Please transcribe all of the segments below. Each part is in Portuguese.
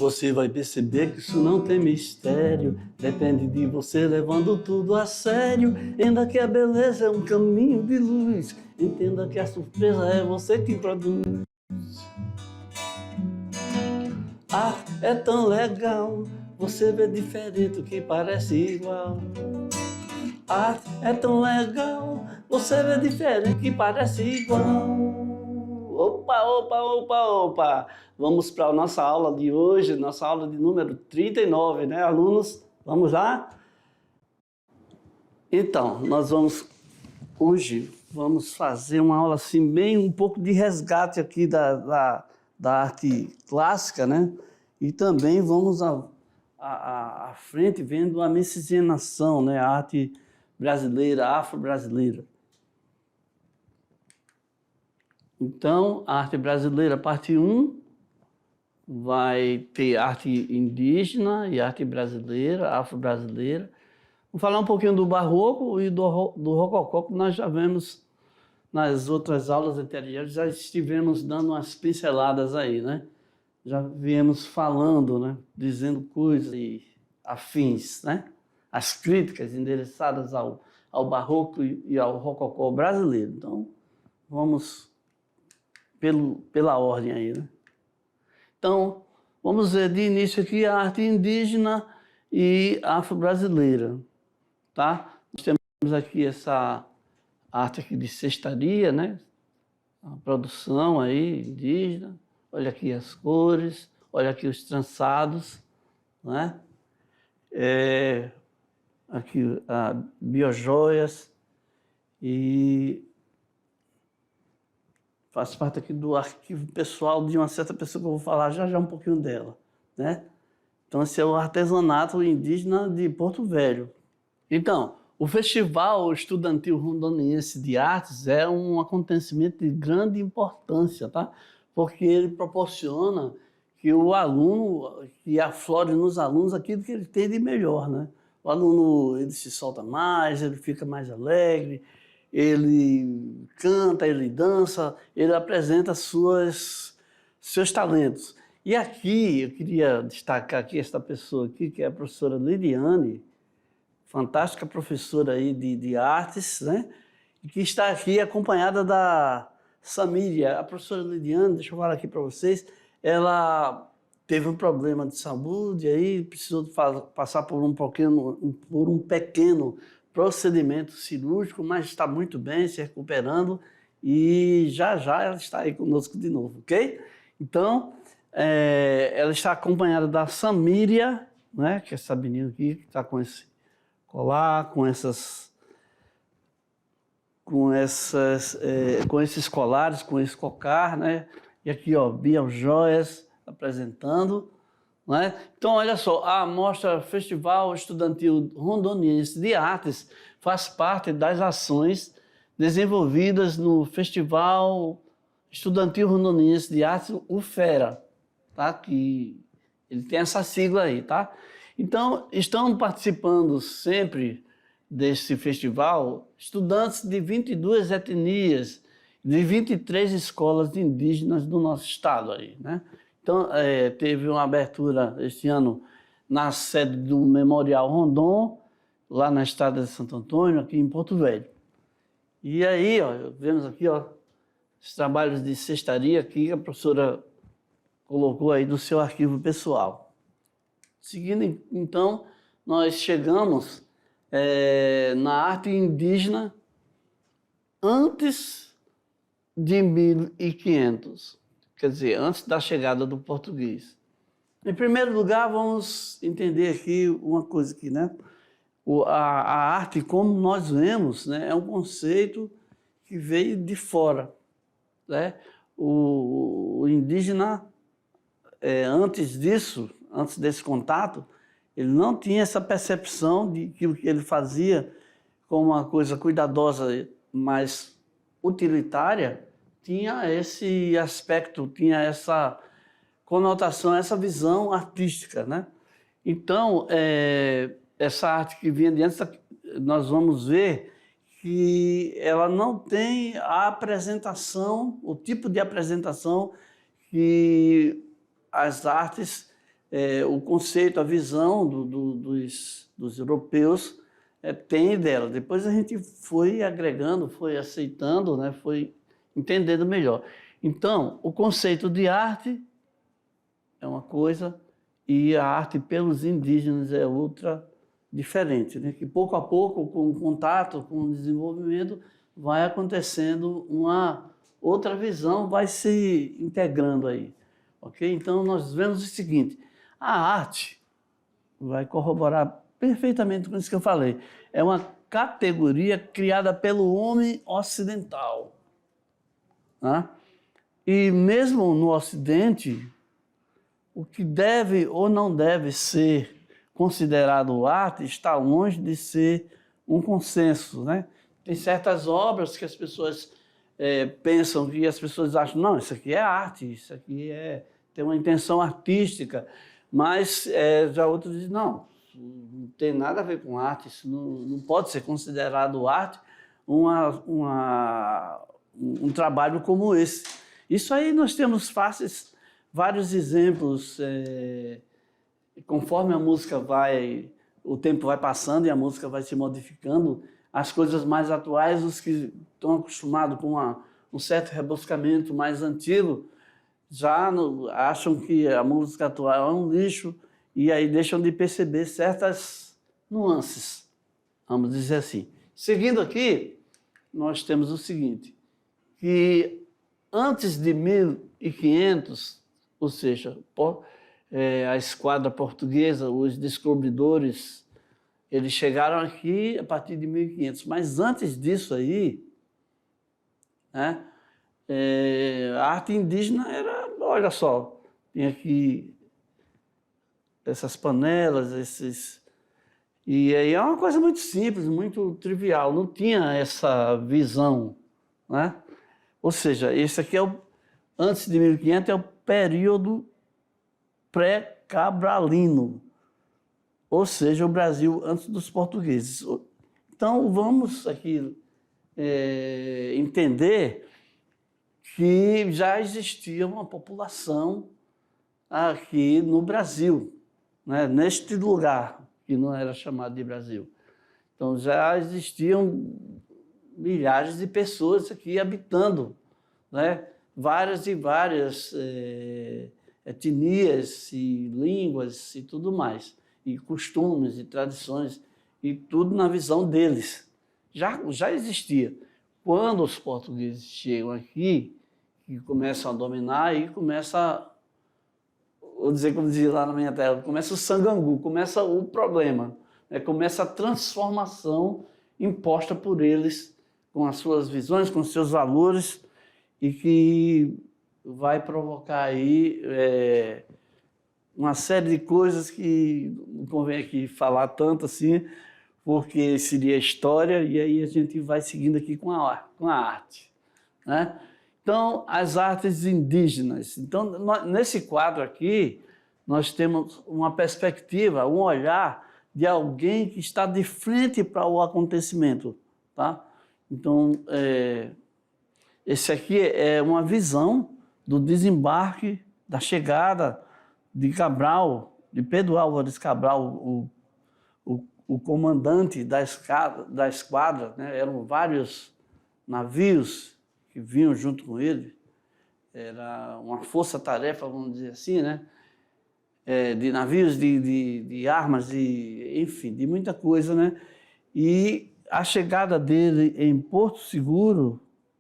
Você vai perceber que isso não tem mistério. Depende de você levando tudo a sério. Entenda que a beleza é um caminho de luz. Entenda que a surpresa é você que produz. Ah, é tão legal. Você vê diferente o que parece igual. Ah, é tão legal. Você vê diferente o que parece igual. Opa, opa, opa, opa! Vamos para a nossa aula de hoje, nossa aula de número 39, né, alunos? Vamos lá? Então, hoje vamos fazer uma aula assim, bem um pouco de resgate aqui da arte clássica, né? E também vamos à frente vendo a miscigenação, né? A arte brasileira, afro-brasileira. Então, a arte brasileira, parte 1, vai ter arte indígena e arte brasileira, afro-brasileira. Vamos falar um pouquinho do barroco e do rococó, que nós já vemos nas outras aulas anteriores, já estivemos dando umas pinceladas aí, né? Já viemos falando, né? Dizendo coisas e afins, né? As críticas endereçadas ao barroco e ao rococó brasileiro. Então, vamos pela ordem aí, né? Então, vamos ver de início aqui a arte indígena e afro-brasileira, tá? Nós temos aqui essa arte aqui de cestaria, né? A produção aí indígena. Olha aqui as cores, olha aqui os trançados, né? Aqui a biojoias e faz parte aqui do arquivo pessoal de uma certa pessoa que eu vou falar já um pouquinho dela, né? Então, esse é o artesanato indígena de Porto Velho. Então, o Festival Estudantil Rondoniense de Artes é um acontecimento de grande importância, tá? Porque ele proporciona que o aluno, que aflore nos alunos aquilo que ele tem de melhor, né? O aluno, ele se solta mais, ele fica mais alegre, ele canta, ele dança, ele apresenta seus talentos. E aqui, eu queria destacar aqui esta pessoa aqui, que é a professora Liliane, fantástica professora aí de artes, né? E que está aqui acompanhada da Samília. A professora Liliane, deixa eu falar aqui para vocês, ela teve um problema de saúde, aí precisou passar por um pequeno procedimento cirúrgico, mas está muito bem, se recuperando, e já ela está aí conosco de novo, ok? Então, ela está acompanhada da Samília, né? Que é essa menina aqui, que está com esse colar, com esses colares, com esse cocar, né? E aqui, ó, biojoias apresentando, né? Então, olha só, a Mostra Festival Estudantil Rondoniense de Artes faz parte das ações desenvolvidas no Festival Estudantil Rondoniense de Artes, o FERA, tá? Que ele tem essa sigla aí, tá? Então, estão participando sempre desse festival estudantes de 22 etnias, de 23 escolas indígenas do nosso estado aí, né? Então, teve uma abertura este ano na sede do Memorial Rondon, lá na estrada de Santo Antônio, aqui em Porto Velho. E aí, ó, vemos aqui, ó, os trabalhos de cestaria aqui que a professora colocou aí do seu arquivo pessoal. Seguindo, então, nós chegamos na arte indígena antes de 1500, quer dizer, antes da chegada do português. Em primeiro lugar, vamos entender aqui uma coisa aqui, né? A arte, como nós vemos, né, é um conceito que veio de fora, né? O indígena, antes desse contato, ele não tinha essa percepção de que o que ele fazia como uma coisa cuidadosa, mas utilitária, tinha esse aspecto, tinha essa conotação, essa visão artística, né? Então, essa arte que vinha de antes, nós vamos ver que ela não tem a apresentação, o tipo de apresentação que as artes o conceito, a visão dos europeus tem dela. Depois a gente foi agregando, foi aceitando, né? Foi entendendo melhor. Então, o conceito de arte é uma coisa e a arte pelos indígenas é outra diferente, né? Que pouco a pouco, com o contato, com o desenvolvimento, vai acontecendo uma outra visão, vai se integrando aí. Ok? Então, nós vemos o seguinte, a arte vai corroborar perfeitamente com isso que eu falei. É uma categoria criada pelo homem ocidental. Né? E mesmo no Ocidente, o que deve ou não deve ser considerado arte está longe de ser um consenso, né? Tem certas obras que as pessoas pensam, que as pessoas acham, não, isso aqui é arte, isso aqui tem uma intenção artística, mas já outros dizem, não tem nada a ver com arte, isso não pode ser considerado arte um trabalho como esse. Isso aí nós temos vários exemplos, conforme a música o tempo vai passando e a música vai se modificando, as coisas mais atuais, os que estão acostumados com um certo rebuscamento mais antigo, já acham que a música atual é um lixo e aí deixam de perceber certas nuances, vamos dizer assim. Seguindo aqui, nós temos o seguinte, que antes de 1500, ou seja, a esquadra portuguesa, os descobridores, eles chegaram aqui a partir de 1500, mas antes disso aí, né, a arte indígena era, olha só, tinha aqui essas panelas, e aí é uma coisa muito simples, muito trivial, não tinha essa visão, né? Ou seja, esse aqui antes de 1500 é o período pré-cabralino, ou seja, o Brasil antes dos portugueses. Então, vamos aqui entender que já existia uma população aqui no Brasil, né? Neste lugar, que não era chamado de Brasil. Então, já existiam milhares de pessoas aqui habitando, né? Várias e várias etnias e línguas e tudo mais, e costumes e tradições, e tudo na visão deles. Já existia. Quando os portugueses chegam aqui, que começam a dominar, e começa, vou dizer como dizia lá na minha terra, começa o sangangu, começa o problema, né? Começa a transformação imposta por eles, com as suas visões, com os seus valores, e que vai provocar aí uma série de coisas que não convém aqui falar tanto assim, porque seria história, e aí a gente vai seguindo aqui com a arte, né? Então, as artes indígenas. Então, nesse quadro aqui, nós temos uma perspectiva, um olhar de alguém que está de frente para o acontecimento, tá? Então, esse aqui é uma visão do desembarque, da chegada de Cabral, de Pedro Álvares Cabral, o comandante da esquadra, né? Eram vários navios que vinham junto com ele, era uma força-tarefa, vamos dizer assim, né? De navios, de armas, enfim, de muita coisa, né? E a chegada dele em Porto Seguro,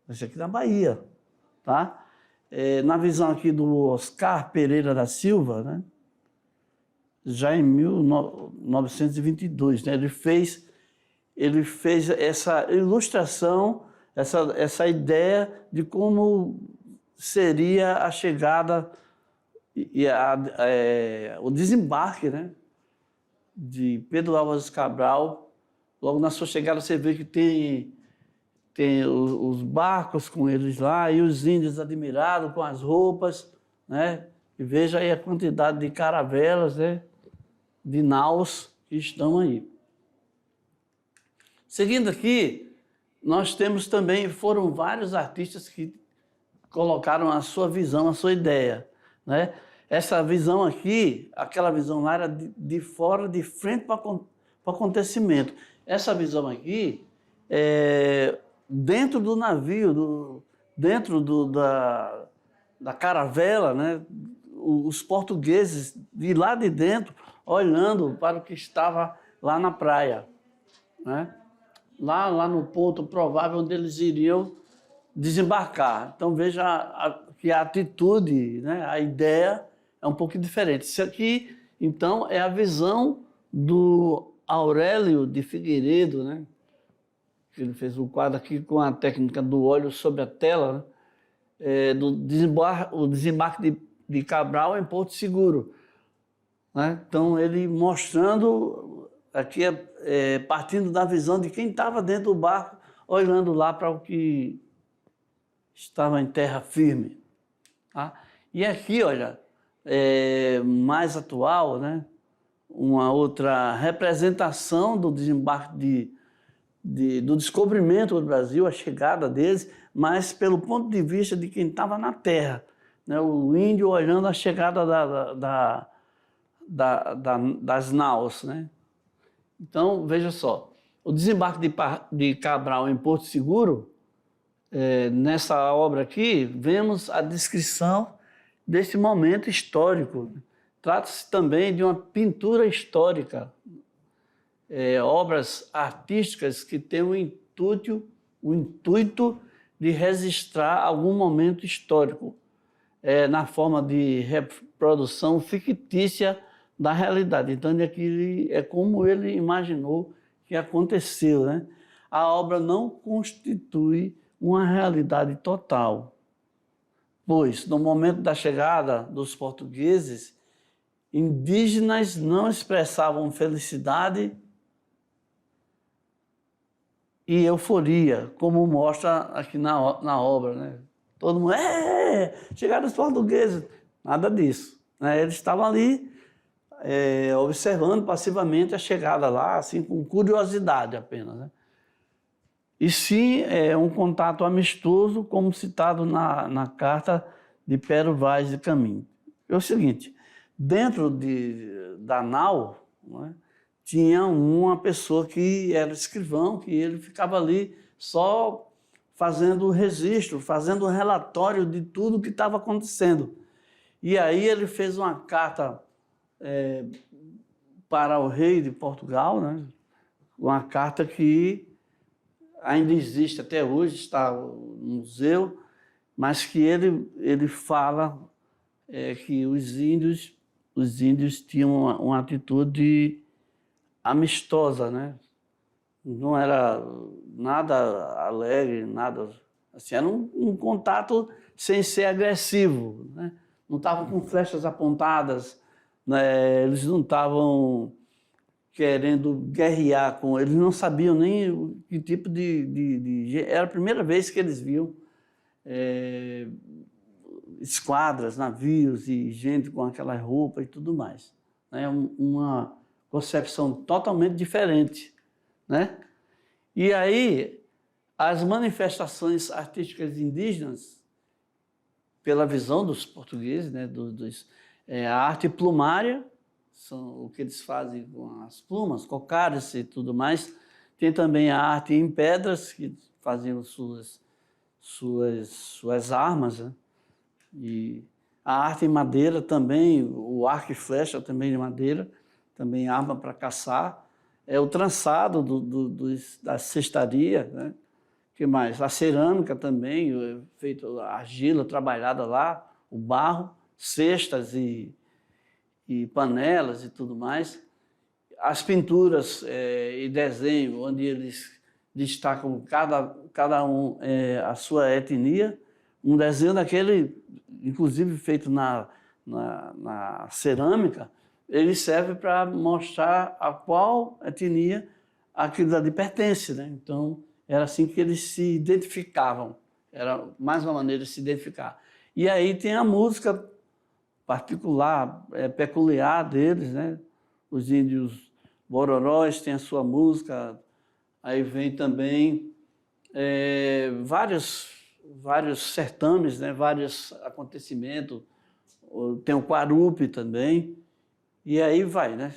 esse aqui na Bahia, tá? Na visão aqui do Oscar Pereira da Silva, né? Já em 1922, né? Ele fez essa ilustração, essa ideia de como seria a chegada e o desembarque, né, de Pedro Álvares Cabral. Logo na sua chegada você vê que tem os barcos com eles lá e os índios admirados com as roupas, né? E veja aí a quantidade de caravelas, né, de naus que estão aí. Seguindo aqui, nós temos também, foram vários artistas que colocaram a sua visão, a sua ideia, né? Essa visão aqui, aquela visão lá era de fora, de frente para o acontecimento. Essa visão aqui, dentro do navio, dentro da caravela, né? Os portugueses de lá de dentro, olhando para o que estava lá na praia, né? Lá no ponto provável onde eles iriam desembarcar. Então veja que a atitude, né? A ideia é um pouco diferente. Isso aqui, então, é a visão do Aurélio de Figueiredo, né? Ele fez um quadro aqui com a técnica do óleo sobre a tela, né? O desembarque de Cabral em Porto Seguro, né? Então, ele mostrando, aqui partindo da visão de quem estava dentro do barco, olhando lá para o que estava em terra firme. Tá? E aqui, olha, mais atual, né? Uma outra representação do desembarque do descobrimento do Brasil, a chegada deles, mas pelo ponto de vista de quem estava na terra, né? O índio olhando a chegada das naus, né? Então, veja só, o desembarque de Cabral em Porto Seguro, nessa obra aqui, vemos a descrição desse momento histórico. Trata-se também de uma pintura histórica, obras artísticas que têm o intuito de registrar algum momento histórico, na forma de reprodução fictícia da realidade. Então, aqui é como ele imaginou que aconteceu, né? A obra não constitui uma realidade total, pois, no momento da chegada dos portugueses, indígenas não expressavam felicidade e euforia, como mostra aqui na obra, né? Todo mundo, chegaram os portugueses. Nada disso, né? Eles estavam ali observando passivamente a chegada lá, assim, com curiosidade apenas, né? E sim, um contato amistoso, como citado na carta de Pero Vaz de Caminha. É o seguinte, dentro da nau, né, tinha uma pessoa que era escrivão, que ele ficava ali só fazendo o registro, fazendo o relatório de tudo que estava acontecendo. E aí ele fez uma carta para o rei de Portugal, né, uma carta que ainda existe até hoje, está no museu, mas que ele fala que os índios tinham uma atitude amistosa, né? Não era nada alegre, nada assim, era um contato sem ser agressivo, né? Não estavam com flechas apontadas, né? Eles não estavam querendo guerrear com eles, não sabiam nem que tipo Era a primeira vez que eles viam esquadras, navios e gente com aquela roupa e tudo mais. É uma concepção totalmente diferente, né? E aí, as manifestações artísticas indígenas, pela visão dos portugueses, né, a arte plumária, são o que eles fazem com as plumas, cocares e tudo mais. Tem também a arte em pedras, que faziam suas armas, né? E a arte em madeira também, o arco e flecha também de madeira, também arma para caçar. O trançado da cestaria, né? Que mais? A cerâmica também, feito a argila trabalhada lá, o barro, cestas e panelas e tudo mais. As pinturas e desenho, onde eles destacam cada um a sua etnia. Um desenho daquele, inclusive feito na cerâmica, ele serve para mostrar a qual etnia aquilo ali pertence, né? Então, era assim que eles se identificavam. Era mais uma maneira de se identificar. E aí tem a música particular, peculiar deles, né? Os índios bororóis têm a sua música, aí vem também vários certames, né? Vários acontecimentos, tem o Quarupi também, e aí vai, né?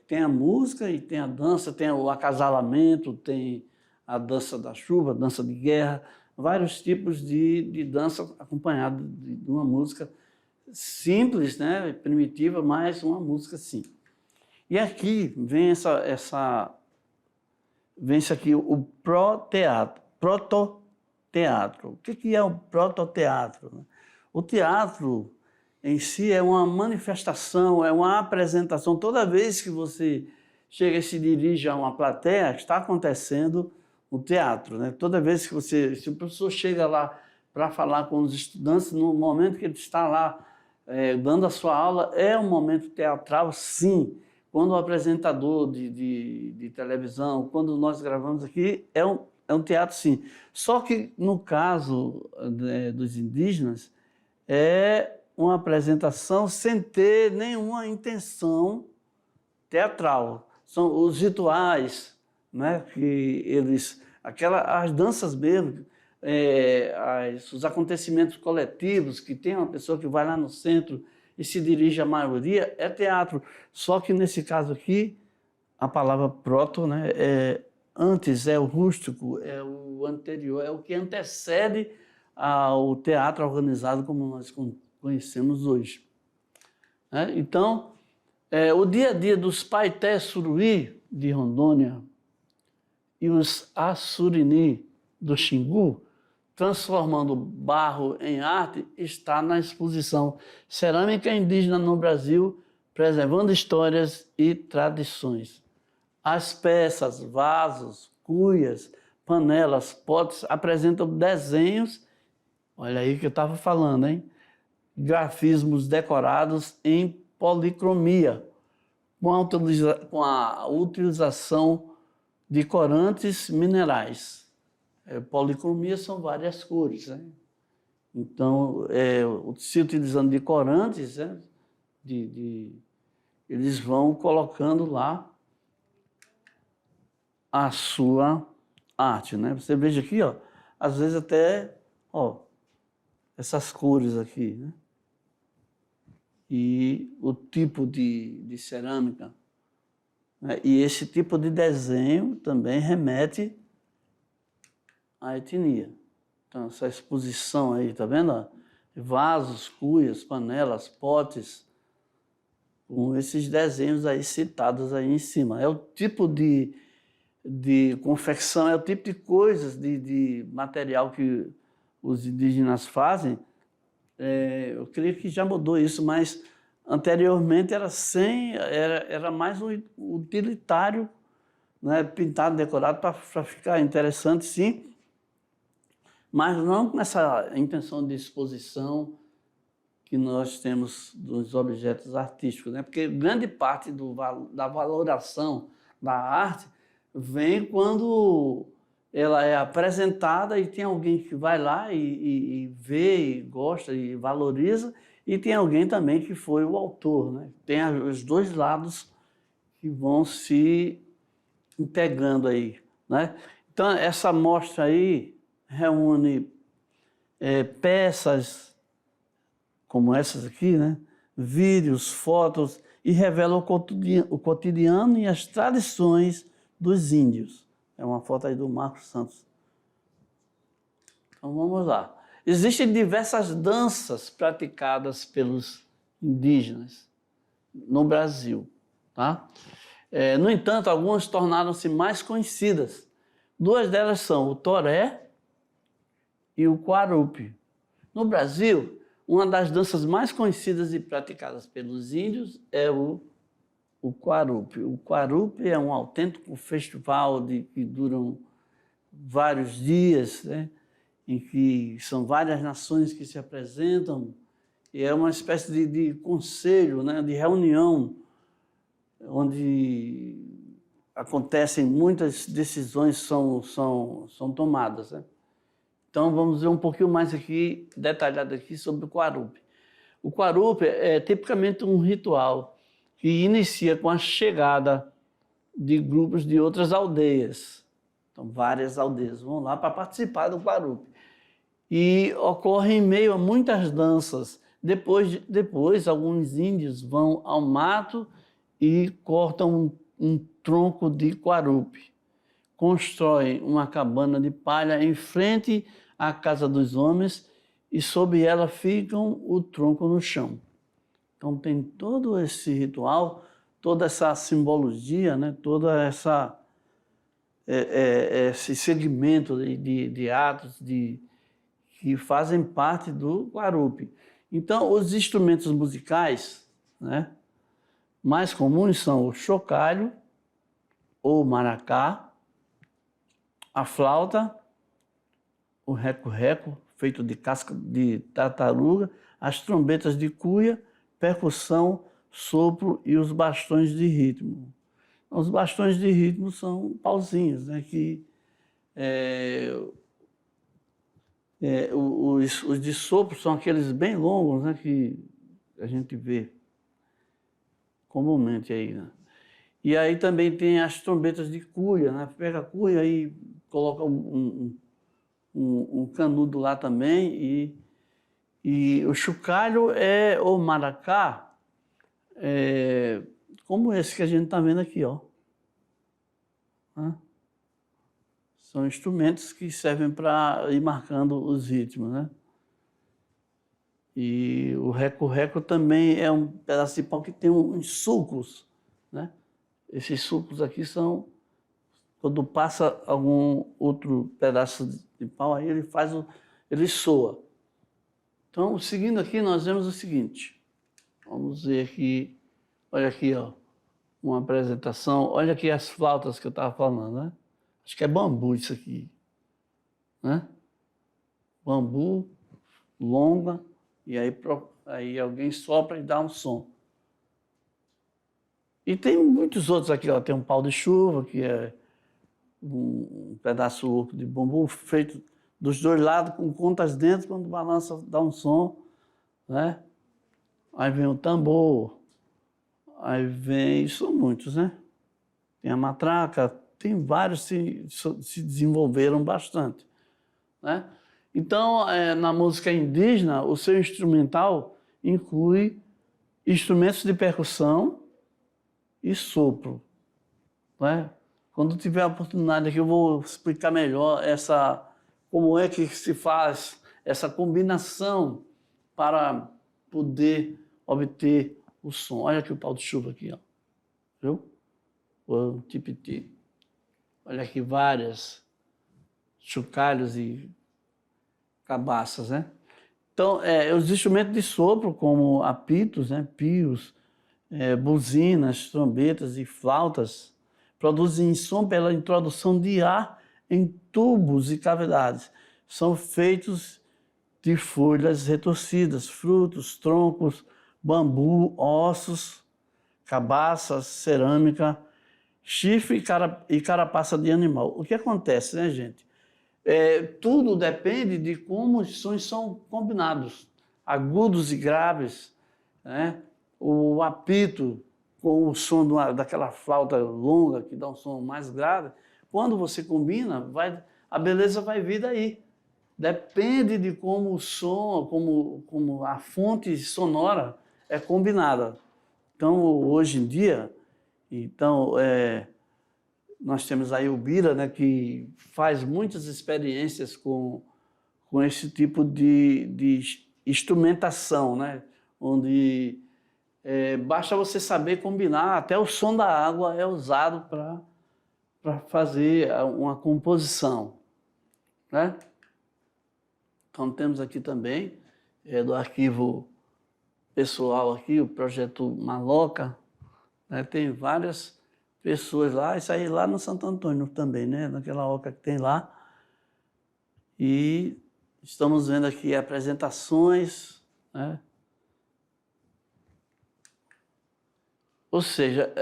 Tem a música e tem a dança, tem o acasalamento, tem a dança da chuva, a dança de guerra, vários tipos de dança acompanhada de uma música simples, né? Primitiva, mas uma música sim. E aqui vem vem isso aqui, o prototeatro. O que é o prototeatro? O teatro em si é uma manifestação, é uma apresentação. Toda vez que você chega e se dirige a uma plateia, está acontecendo o teatro, né? Toda vez que se o professor chega lá para falar com os estudantes, no momento que ele está lá dando a sua aula, é um momento teatral, sim. Quando o apresentador de televisão, quando nós gravamos aqui, é um teatro, sim. Só que, no caso dos indígenas, é uma apresentação sem ter nenhuma intenção teatral. São os rituais, né, que as danças mesmo, os acontecimentos coletivos, que tem uma pessoa que vai lá no centro e se dirige à maioria, é teatro. Só que nesse caso aqui, a palavra proto, né, antes, é o rústico, é o anterior, é o que antecede ao teatro organizado como nós conhecemos hoje. Então, o dia a dia dos Paité Suruí de Rondônia e os Assurini do Xingu, transformando barro em arte, está na exposição Cerâmica Indígena no Brasil, preservando histórias e tradições. As peças, vasos, cuias, panelas, potes apresentam desenhos, olha aí que eu estava falando, hein? Grafismos decorados em policromia, com a utilização de corantes minerais. Policromia são várias cores, né? Então, se utilizando de corantes, né? Eles vão colocando lá a sua arte, né? Você veja aqui, ó, às vezes até, ó, essas cores aqui, né? E o tipo de cerâmica, né? E esse tipo de desenho também remete à etnia. Então, essa exposição aí, tá vendo? Vasos, cuias, panelas, potes, com esses desenhos aí citados aí em cima. É o tipo de confecção, é o tipo de coisas, de material que os indígenas fazem. Eu creio que já mudou isso, mas anteriormente era mais um utilitário, né? Pintado, decorado para ficar interessante, sim, mas não com essa intenção de exposição que nós temos dos objetos artísticos, né? Porque grande parte da valoração da arte vem quando ela é apresentada e tem alguém que vai lá e vê, e gosta e valoriza, e tem alguém também que foi o autor, né? Tem os dois lados que vão se integrando aí, né? Então, essa mostra aí reúne peças como essas aqui, né? Vídeos, fotos, e revela o cotidiano e as tradições dos índios. É uma foto aí do Marcos Santos. Então vamos lá. Existem diversas danças praticadas pelos indígenas no Brasil, tá? No entanto, algumas tornaram-se mais conhecidas. Duas delas são o toré e o quarupi. No Brasil, uma das danças mais conhecidas e praticadas pelos índios é o quarupi. O quarupi é um autêntico festival que duram vários dias, né? Em que são várias nações que se apresentam, e é uma espécie de conselho, né? De reunião, onde acontecem muitas decisões são tomadas, né? Então vamos ver um pouquinho mais aqui, detalhado aqui, sobre o quarupi. O quarupi é tipicamente um ritual que inicia com a chegada de grupos de outras aldeias. Então, várias aldeias vão lá para participar do quarupi. E ocorre em meio a muitas danças, Depois, alguns índios vão ao mato e cortam um tronco de guarupi. Constroem uma cabana de palha em frente à casa dos homens e sob ela ficam o tronco no chão. Então tem todo esse ritual, toda essa simbologia, né? Toda essa esse segmento de atos que fazem parte do guarupi. Então, os instrumentos musicais, né, mais comuns são o chocalho, ou maracá, a flauta, o reco-reco, feito de casca de tartaruga, as trombetas de cuia, percussão, sopro e os bastões de ritmo. Os bastões de ritmo são pauzinhos, né, que os de sopro são aqueles bem longos, né, que a gente vê comumente aí, né? E aí também tem as trombetas de cuia, né? Pega a cuia e coloca um canudo lá também. E o chocalho ou maracá, como esse que a gente está vendo aqui, ó. São instrumentos que servem para ir marcando os ritmos, né? E o reco-reco também é um pedaço de pau que tem uns sulcos, né? Esses sulcos aqui são, quando passa algum outro pedaço de pau, aí ele soa. Então, seguindo aqui, nós vemos o seguinte. Vamos ver aqui, olha aqui, ó, uma apresentação. Olha aqui as flautas que eu estava falando, né? Acho que é bambu isso aqui, né? Bambu, longa, e aí alguém sopra e dá um som. E tem muitos outros aqui, ó. Tem um pau de chuva, que é um pedaço louco de bambu feito dos dois lados, com contas dentro, quando balança dá um som, né? Aí vem o tambor, aí vem, são muitos, né? Tem a matraca, tem vários que se desenvolveram bastante, né? Então, na música indígena, o seu instrumental inclui instrumentos de percussão e sopro, né? Quando tiver a oportunidade aqui, eu vou explicar melhor como é que se faz essa combinação para poder obter o som. Olha aqui o pau de chuva aqui, ó. Viu? O tipiti. Olha aqui várias chocalhos e cabaças, né? Então, os instrumentos de sopro, como apitos, né, pios, buzinas, trombetas e flautas, produzem som pela introdução de ar em tubos e cavidades. São feitos de folhas retorcidas, frutos, troncos, bambu, ossos, cabaças, cerâmica, chifre e carapaça de animal. O que acontece, né, gente? Tudo depende de como os sons são combinados, agudos e graves, né? O apito com o som daquela flauta longa, que dá um som mais grave, quando você combina, a beleza vai vir daí. Depende de como o som, como a fonte sonora é combinada. Então, hoje em dia, nós temos aí o Bira, né, que faz muitas experiências com esse tipo de instrumentação, né, onde basta você saber combinar, até o som da água é usado para fazer uma composição, né? Então temos aqui também, do arquivo pessoal aqui, o projeto Maloca, né? Tem várias pessoas lá, isso aí lá no Santo Antônio também, né? Naquela oca que tem lá. E estamos vendo aqui apresentações, né? Ou seja,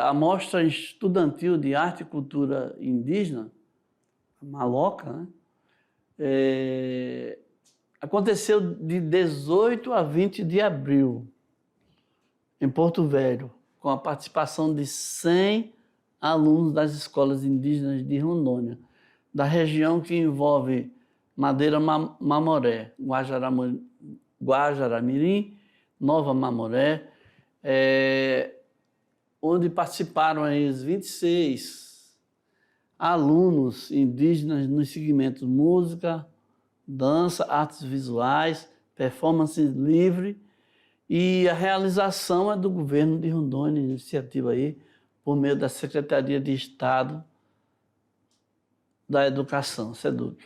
a Mostra Estudantil de Arte e Cultura Indígena, a Maloca, né? Aconteceu de 18 a 20 de abril, em Porto Velho, com a participação de 100 alunos das escolas indígenas de Rondônia, da região que envolve Madeira Mamoré, Guajará-Mirim, Nova Mamoré, onde participaram aí os 26 alunos indígenas nos segmentos música, dança, artes visuais, performance livre, e a realização é do governo de Rondônia, iniciativa aí, por meio da Secretaria de Estado da Educação, SEDUC.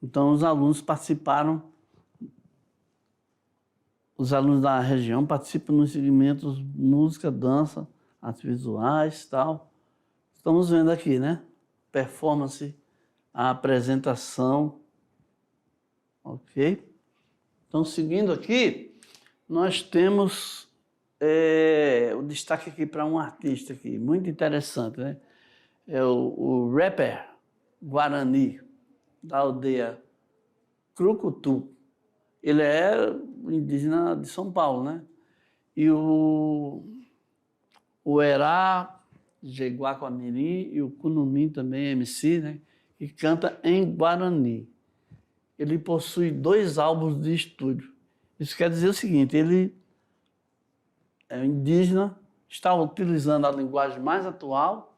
Então, os alunos participaram, os alunos da região participam nos segmentos música, dança, artes visuais e tal. Estamos vendo aqui, né? Performance, a apresentação, ok? Então, seguindo aqui, nós temos o destaque aqui para um artista aqui, muito interessante, né? É o rapper Guarani, da aldeia Crucutu. Ele é indígena de São Paulo, né? E o Herá Jeguacoamirim e o Cunumim também, MC, né? Que canta em Guarani. Ele possui 2 álbuns de estúdio. Isso quer dizer o seguinte, ele é indígena, está utilizando a linguagem mais atual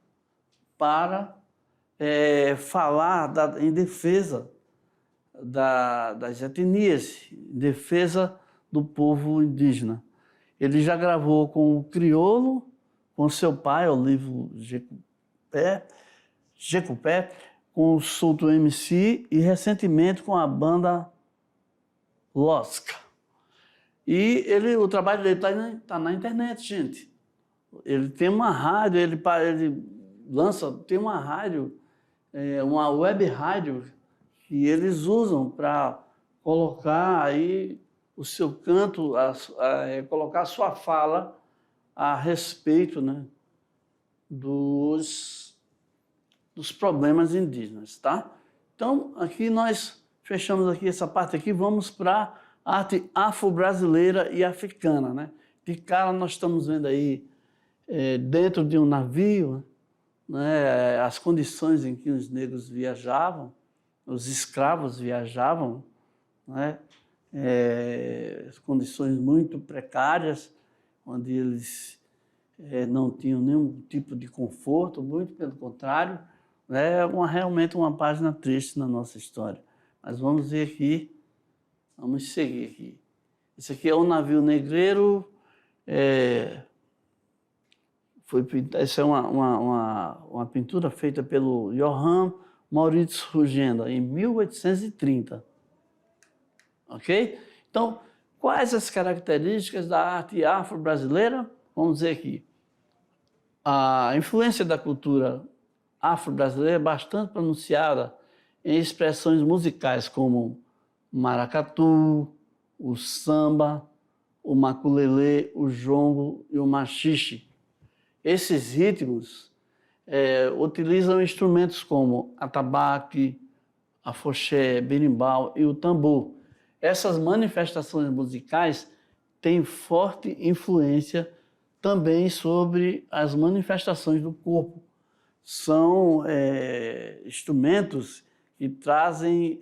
para falar em defesa das etnias, em defesa do povo indígena. Ele já gravou com o crioulo, com seu pai, Olivo Jecupé, com o Souto MC e recentemente com a banda Losca. E o trabalho dele está na internet, gente. Ele tem uma rádio, ele tem uma rádio, uma web rádio, que eles usam para colocar aí o seu canto, colocar a sua fala a respeito, né, dos problemas indígenas, tá? Então, aqui nós fechamos aqui essa parte aqui, vamos para a arte afro-brasileira e africana, né? De cara nós estamos vendo aí, dentro de um navio, né, as condições em que os negros viajavam, os escravos viajavam, né? As condições muito precárias, onde eles não tinham nenhum tipo de conforto, muito pelo contrário, é realmente uma página triste na nossa história. Mas vamos ver aqui, vamos seguir aqui. Esse aqui é o navio negreiro, essa é uma pintura feita pelo Johann Mauritz Rugenda, em 1830. Ok? Então, quais as características da arte afro-brasileira? Vamos ver aqui. A influência da cultura afro-brasileira é bastante pronunciada em expressões musicais como o maracatu, o samba, o maculelê, o jongo e o machixe. Esses ritmos utilizam instrumentos como atabaque, afoxé, berimbau e o tambor. Essas manifestações musicais têm forte influência também sobre as manifestações do corpo. São instrumentos que trazem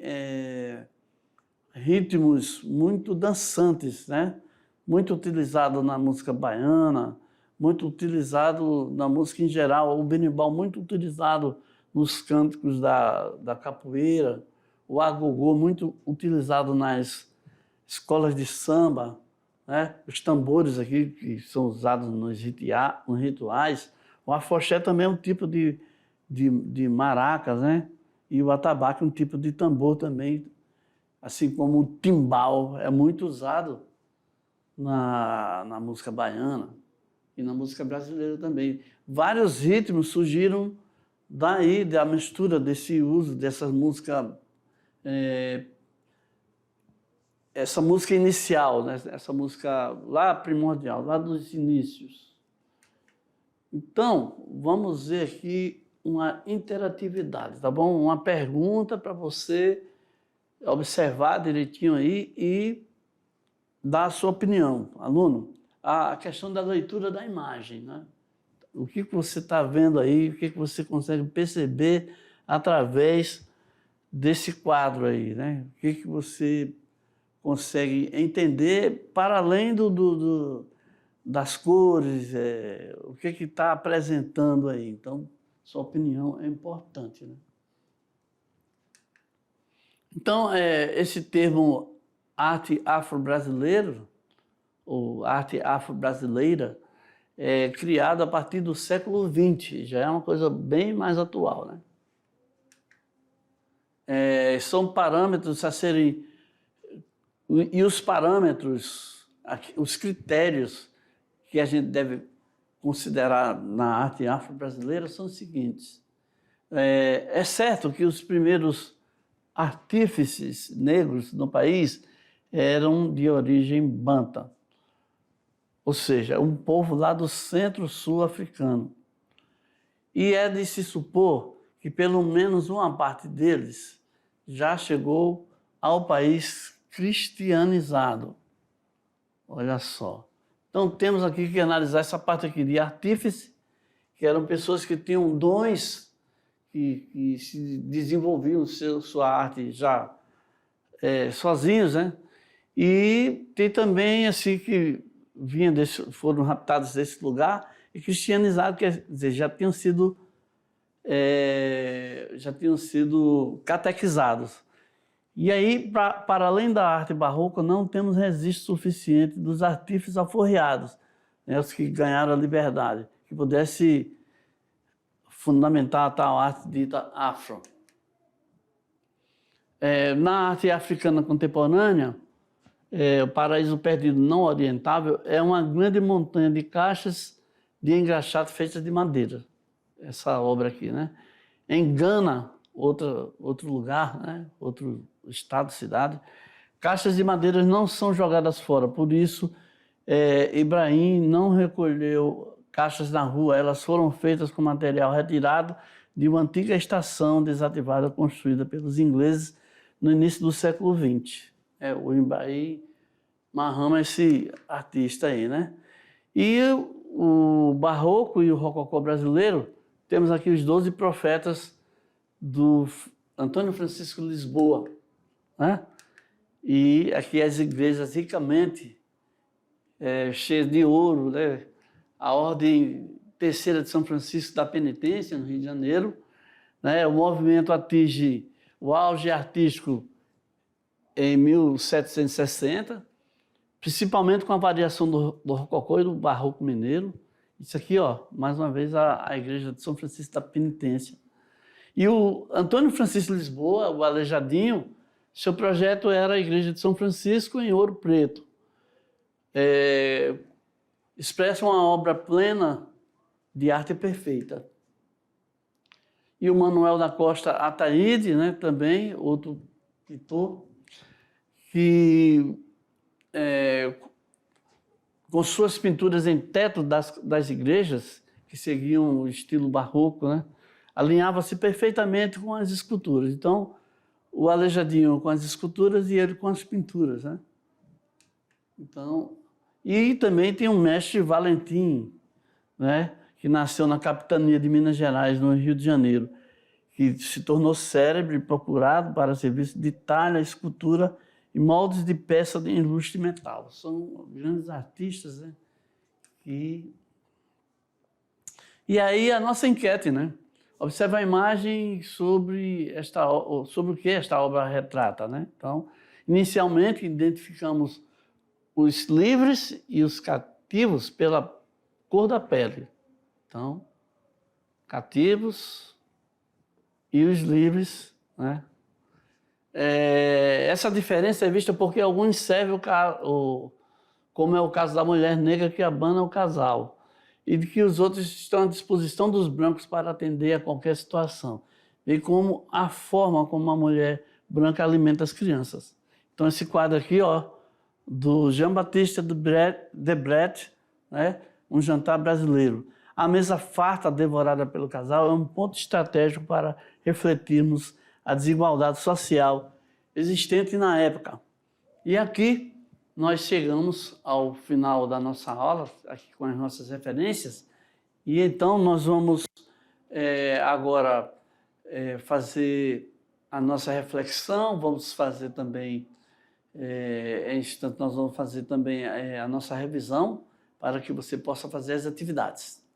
ritmos muito dançantes, né? Muito utilizado na música baiana, muito utilizado na música em geral, o berimbau muito utilizado nos cânticos da capoeira, o agogô muito utilizado nas escolas de samba, né? Os tambores aqui que são usados nos rituais, o afoxé também é um tipo de maracas, né? E o atabaque é um tipo de tambor também, assim como o timbal é muito usado na música baiana e na música brasileira também. Vários ritmos surgiram daí, da mistura desse uso dessa música, essa música inicial, né? Essa música lá primordial, lá dos inícios. Então, vamos ver aqui uma interatividade, tá bom? Uma pergunta para você observar direitinho aí e dar a sua opinião. Aluno, a questão da leitura da imagem, né? O que você está vendo aí, o que você consegue perceber através desse quadro aí, né? O que você consegue entender para além das cores, o que está apresentando aí. Então, sua opinião é importante, né? Então, esse termo arte afro-brasileiro, ou arte afro-brasileira, é criado a partir do século XX, já é uma coisa bem mais atual, né? São parâmetros a serem... E os parâmetros, os critérios que a gente deve considerar na arte afro-brasileira são os seguintes. É certo que os primeiros artífices negros no país eram de origem banta, ou seja, um povo lá do centro-sul africano. E é de se supor que pelo menos uma parte deles já chegou ao país cristianizado. Olha só. Então temos aqui que analisar essa parte aqui de artífice, que eram pessoas que tinham dons, que se desenvolviam sua arte já sozinhos, né? E tem também assim que foram raptados desse lugar e cristianizados, quer dizer, já tinham sido catequizados. E aí, para além da arte barroca, não temos registro suficiente dos artífices alforriados, né, os que ganharam a liberdade, que pudesse fundamentar a tal arte dita afro. Na arte africana contemporânea, o Paraíso Perdido Não Orientável é uma grande montanha de caixas de engraxate feitas de madeira. Essa obra aqui, né? Em Gana, outro lugar, né? Outro estado, cidade, caixas de madeira não são jogadas fora. Por isso, Ibrahim não recolheu caixas na rua. Elas foram feitas com material retirado de uma antiga estação desativada construída pelos ingleses no início do século XX. O Ibrahim Mahama, esse artista aí, né? E o barroco e o rococó brasileiro, temos aqui os 12 profetas do Antônio Francisco Lisboa, né? E aqui as igrejas ricamente cheias de ouro, né? A Ordem Terceira de São Francisco da Penitência, no Rio de Janeiro, né? O movimento atinge o auge artístico em 1760, principalmente com a variação do rococó e do barroco mineiro. Isso aqui, ó, mais uma vez, a igreja de São Francisco da Penitência. E o Antônio Francisco Lisboa, o Aleijadinho, seu projeto era a igreja de São Francisco em Ouro Preto. Expressa uma obra plena de arte perfeita. E o Manuel da Costa Ataíde, né, também, outro pintor, que com suas pinturas em teto das igrejas, que seguiam o estilo barroco, né, alinhava-se perfeitamente com as esculturas. Então, o Aleijadinho com as esculturas e ele com as pinturas, né? Então, e também tem o mestre Valentim, né, que nasceu na capitania de Minas Gerais, no Rio de Janeiro, que se tornou célebre e procurado para serviço de talha, escultura e moldes de peça de ilustre metal. São grandes artistas, né? E aí a nossa enquete, né? Observa a imagem sobre o que esta obra retrata, né? Então, inicialmente identificamos os livres e os cativos pela cor da pele. Então, cativos e os livres, né? Essa diferença é vista porque alguns servem como é o caso da mulher negra que abana o casal, e de que os outros estão à disposição dos brancos para atender a qualquer situação, bem como a forma como a mulher branca alimenta as crianças. Então esse quadro aqui, ó, do Jean-Baptiste Debret, né, Um Jantar Brasileiro. A mesa farta devorada pelo casal é um ponto estratégico para refletirmos a desigualdade social existente na época. E aqui nós chegamos ao final da nossa aula, aqui com as nossas referências, e então nós vamos agora fazer a nossa reflexão, vamos fazer também Em instante nós vamos fazer também a nossa revisão para que você possa fazer as atividades.